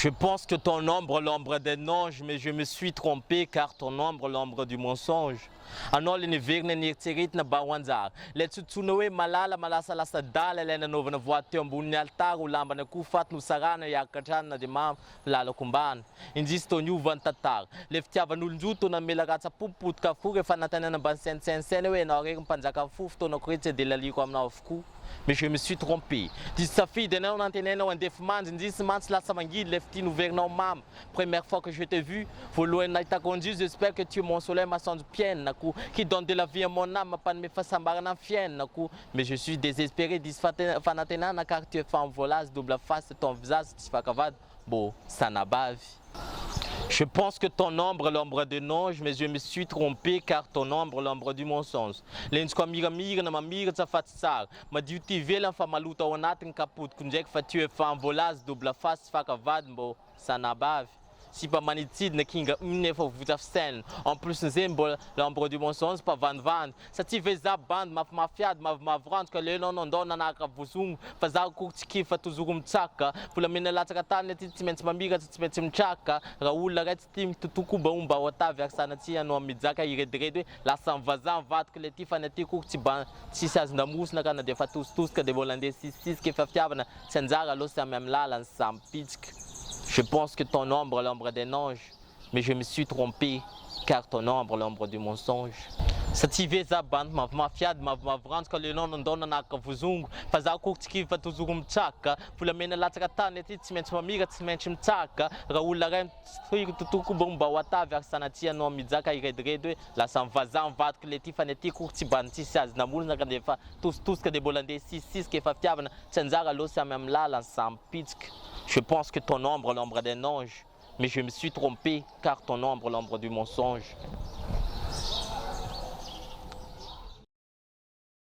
Je pense que ton ombre, l'ombre d'un ange, mais je me suis trompé car ton ombre, l'ombre du mensonge. Anao le niverina nieritserity na bahoanjara. Le tsotsoina hoe malala malasalasa dala ilay nanaovana voady teo ambonin'ny altara ho lambana koa faty nosarana hiaraka an-tranona dia mamo lalako ombana. Indrisy tao niova ny tantara. Le fitiavan'olon-droa tao namela ratsa-popopotika fo rehefa nantanana ambany saina hoe ianao rery mpanjaka fo fotoanako rery tsy dia laliko aminao avokoa. Mais je me suis trompé. Dizy safidy anao nantenainao andefy mandry indrisy mantsy lasa mangidy le fity noverinao mamy. Première fois que je t'ai vu, voalohany nahitako an'izy j'espère que tu es mon soleil masoandro mpiainako qui donne de la vie à mon âme mampanome fahasambarana amin'ny fiainako. Mais je suis désespéré dizy fanantenana car tu es femme volazy double face ton visage tsy fakavady mbo sanabavy. Je pense que ton ombre, l'ombre d'un ange, mais je me suis trompé car ton ombre, l'ombre du mensonge. Lendriko miramirana mamiratra fa tsy tsara. Madio ty ivelany fa maloto ao anatiny kapodiko ndraiky fa tu es femme volazy double face tsy fakavady mbo sanabavy. Sipa manitsidina kinga nefa vota fisainana. En plus n'izay mbola l'ombre du mensonge mpavandivandy. Satria vezà bandy mafimafiady mavimavy ka le anao nandao nanaraka vozongo fa zaho koa tsy kifa tozoro mitsaka. Volamena latsaka tany aty tsy maintsy mamiratra tsy maintsy mitraka. Raha olona ray tsy tia mitotokoa mba omba ao atavy ary sanatria anao mijaka irediredy hoe lasa mivazaha mivadika le ty fa ny aty koa tsisy azon-damosina ka na dia fa tositoska dia mbola andeha sisisika efa fitiavana tsy anjara aloha samy amin'ny lalany samy pitsika. Je pense que ton ombre, l'ombre d'un ange, mais je me suis trompé, car ton ombre, l'ombre du mensonge. Satria vezà bandy mafimafiady mavimavy ka le anao nandao nanaraka vozongo fa zaho koa tsy kiva tozoro mitsaka. Volamena latsaka tany aty tsy maintsy mamira tsy maintsy mitsaka. Raha olona ray totokoa mba ho atavy ary sanatria anao mijaka irediredy hoe lasa mivazaha mivadika le ty fa ny aty koa tsy mba tsisy azy namolona ka dia fa tositoska dia mbola andeha sisisika efa fitiavana tsy anjara aloha samy amin'ny lalany samy pitsika. Je pense que ton ombre, l'ombre d'un ange, mais je me suis trompé car ton ombre, l'ombre du mensonge.